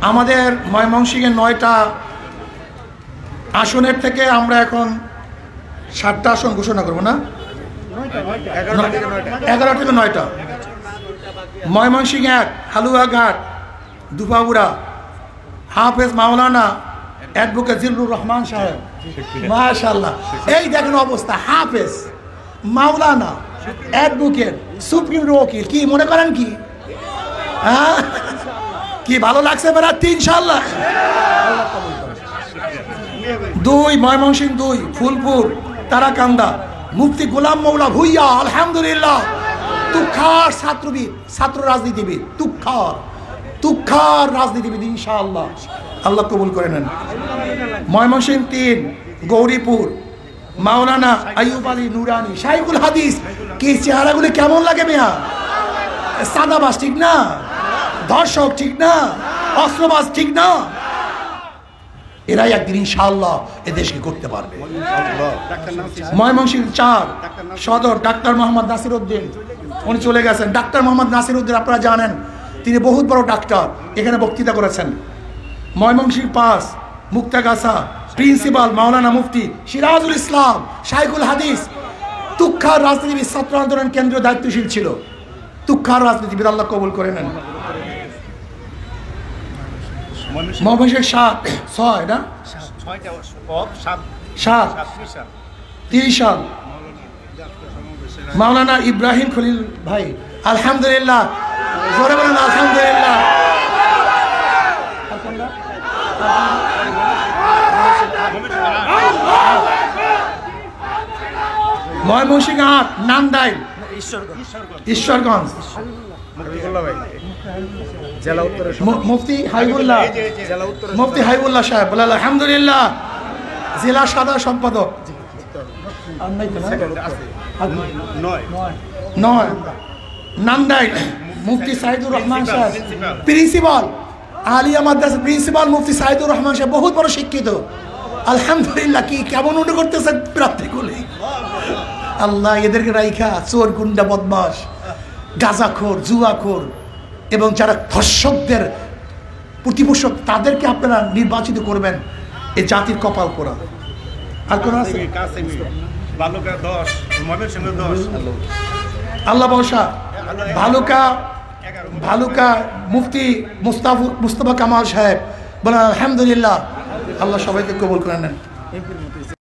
আমাদের ময়মনসিংহের 9টা আসনের থেকে আমরা এখন 7টা আসন ঘোষণা করবো না, 11 থেকে 9টা। ময়মনসিংহ 1 হালুয়াঘাট দুপাগুড়া হাফেজ মাওলানা অ্যাডভোকেট জিল্লুর রহমান সাহেব, মাশাআল্লাহ। এই দেখেন অবস্থা, হাফেজ মাওলানা অ্যাডভোকেট সুপ্রিম ওকিল, কি মনে করেন কি? হ্যাঁ, কি ভালো লাগছে বেড়াতে ইনশাআল্লাহ। 2 ময়মনসিংহ 2 ফুলপুর তারাকান্দা মুফতি গোলাম মৌলা ভুইয়া, আলহামদুলিল্লাহ। তুখার ছাত্র রাজনীতিবিদ, তুখার রাজনীতিবিদ ইনশাআল্লাহ, আল্লাহ কবুল করে নেন। ময়মনসিংহ 3 গৌরীপুর মাওলানা আইয়ুব আলী নুরানি শাইখুল হাদিস। কি চেহারাগুলি কেমন লাগে মিয়া? সাদাবাস ঠিক না, ধর্ষক ঠিক না, অস্ত্রবাজ ঠিক না, এরাই একদিন ইনশাআল্লাহ এ দেশকে করতে পারবে। ময়মনসিংহ 4 সদর ডাক্তার মোহাম্মদ নাসির উদ্দিন, উনি চলে গেছেন। ডাক্তার মোহাম্মদ নাসির উদ্দিন আপনারা জানেন, তিনি বহুত বড় ডাক্তার, এখানে বক্তৃতা করেছেন। ময়মনসিংহ 5 মুক্তাগাছা প্রিন্সিপাল মাওলানা মুফতি সিরাজুল ইসলাম শাইখুল হাদিস, তুখার রাজনীতিবিদ, ছাত্র আন্দোলন কেন্দ্রীয় দায়িত্বশীল ছিল, তুখার রাজনীতিবিদ, আল্লাহ কবুল করে নেন। ময়মনসিংহ 6 না 30 সাল মাওলানা ইব্রাহিম খলিল ভাই, আলহামদুলিল্লাহ, জোরে বলেন আলহামদুলিল্লাহ। ময়মনসিংহ 8 নান্দাইল ঈশ্বরগঞ্জ মুফতি হাইবুল্লাহ সাহেব, বলে আলহামদুলিল্লাহ, জেলা সাধারণ সম্পাদক। 9 নান্দাইল মুফতি সাইদুর রহমান সাহেব, প্রিন্সিপাল আলিয়া মাদ্রাসা প্রিন্সিপাল মুফতি সাইদুর রহমান সাহেব, বহুত বড় শিক্ষিত, আলহামদুলিল্লাহ। কি কেমন মনে করতেছে প্রার্থীগুলি, আল্লাহ এদেরকে রাইখা, চোর গুন্ডা বদমাস গাঁজাখোর জুয়াখোর এবং যারা ধর্ষকদের প্রতিপোষক, তাদেরকে আপনারা নির্বাচিত করবেন, এ জাতির কপাল পোড়া। আর কোন আছে? আল্লাহ বর্ষা ভালুকা মুফতি মুস্তাফা কামাল সাহেব, বলেন আলহামদুলিল্লাহ, আল্লাহ সবাইকে কবুল করে নেন।